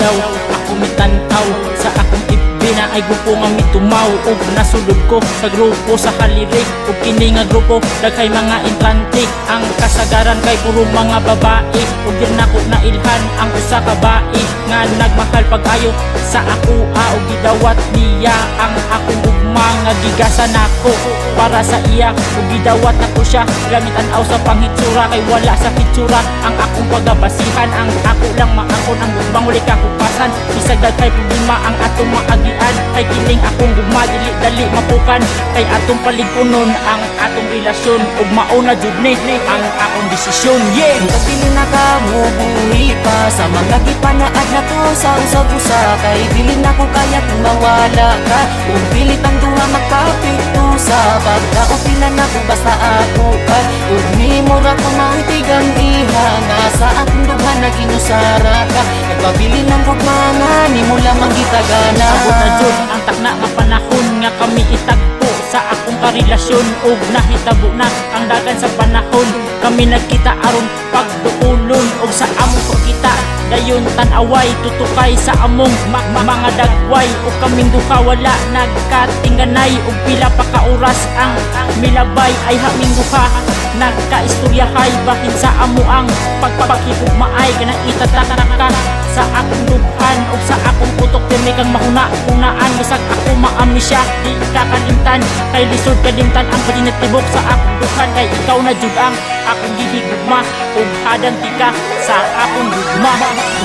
adlaw ako mitantaw sa akong ibina ay grupo nga mitumaw ug nasulod ko sa grupo sa halirik ug kini nga grupo daghay mga intrante ang kasagaran kay puro mga babae ug di nako nailhan ang usa ka bae nga nagmahal pag-ayo sa ako ug gidawat niya ang akong ugma nga gigasan nako para sa iya ug gidawat nako siya gamit an-aw sa panghitsura kay wala sa hitsura ang akong pagabasihan ang ako lang maangkon ang gubang uli kakupasan bisag daghay problema ang atong maagian kay kining akong gugma dili dali mapukan kay atong paligunon ang atong relasyon ug mauna jud ni ang akong desisyon yeah Pagpili na ka mo buhi pa sa mga gipanaad na to sa usag-usa kay dili na ko kaya kung mawala ka ug pilit ang duha magkapito sa pagkaupila na ko basta ako ka ug nimo ra ko maitigang iha nga sa akong duha na ginusara ka nagpabili ng gugmanga nimo lamang gitagana abot na jud ang takna nga panahon nga kami itagpo sa akong karelasyon ug nahitabo na ang dagan sa panahon kami nagkita aron pagduulon ug sa among pagkita dayon tan-away tutukay sa among mga dagway ug kaming duha wala nagkatingganay ug pila pa ka oras ang milabay ay haming duha nagkaistoryahay bahin sa amo ang pagpapakigugmaay kanang itatakaka sa akong dughan ug sa akong putok kami kang mahuna-hunaan bisag ako maami siya di kakalimtan kay lisod kadimtan ang paginitibok sa akong dughan kay ikaw na jud ang akong gihigugma ug hadang tika sa akong gugma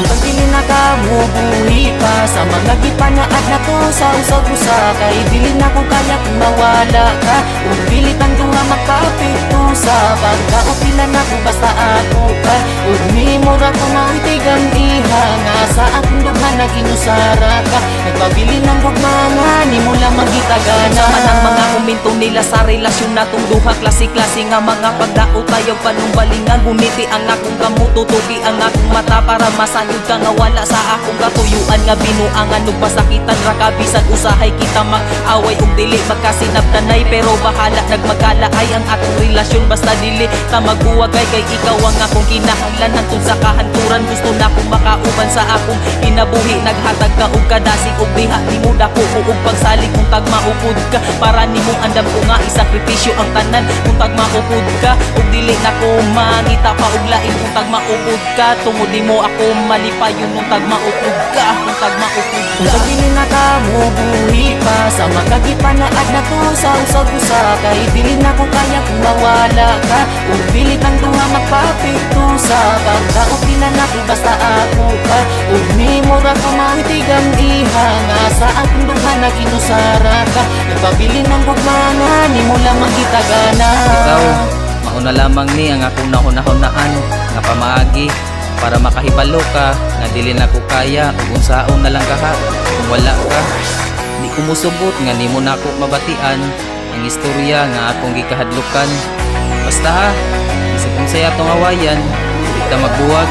Pagpili na ka mo buhi pa sa mga gipanaad na to sa usag-usa kay dili na ko kaya kung mawala ka ug pilit ang duha magkapito sa pagkaupila na ko basta ako ka ug nimo ra ko maitigang iha nga sa akong duha na ginusara ka nagpabili ng gugmanga nimo lamang gitagana sama ng mga komento nila sa relasyon natong duha klase-klase nga mga pagdao tayo panumbalingan guniti ang akong kamututuki ang akong mata para masayod ka nga wala sa akong katuyuan nga binuangan ug masakitan ra ka bisan usahay kita mag-away ug dili magkasinabtanay pero bahala nagmagkalaay ang atong relasyon basta dili ta magbuwagay kay ikaw ang akong kinahanglan hangtod sa kahanturan gusto na akong makauban sa akong kinabuhi naghatag ka og kadasig ug diha nimo dako ug pagsalig kung tagmaupod ka para nimo andam ko nga isakripisyo ang tanan kung tagmaupod ka ug dili na ko mangita pa og lain kung tagmaupod ka tungod nimo ako malipayon kung tagmaupod ka kung tagmaupod ka Pagpili na ka mo buhi pa sa mga gipanaad na to sa usag-usa kay dili na ko kaya kung mawala ka ug pilit ang duha magpapito sa pagkaupila na ko basta ako ka ug nimo ra ko maitigang iha nga sa akong duha na ginusara ka nagpabili ng gugmanga nimo lamang gitagana ikaw mauna lamang ni ang akong nahunahunaan nga pamaagi para makahibalo ka nga dili na ko kaya ug unsaon na lang ka ha kung wala ka di ko musubot nga nimo na ako mabatian ang istorya nga akong gikahadlukan basta ha isip kung saya tong awayan di ta magbuwag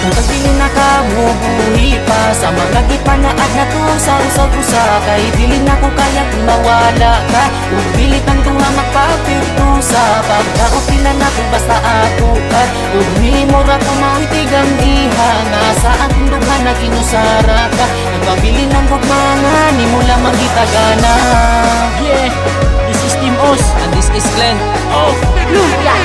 Pagpili na ka mo buhi pa sa mga gipanaad na to sa usag-usa kay dili na ko kaya kung mawala ka ug pilit ang duha magpapito sa pagkaupila na ko basta ako ka ug nimo ra ko maitigang iha nga sa akong duha na ginusara ka nagpabili ng gugmanga nimo lamang gitagana yeah this is Team Os and this is Glenn oh Luya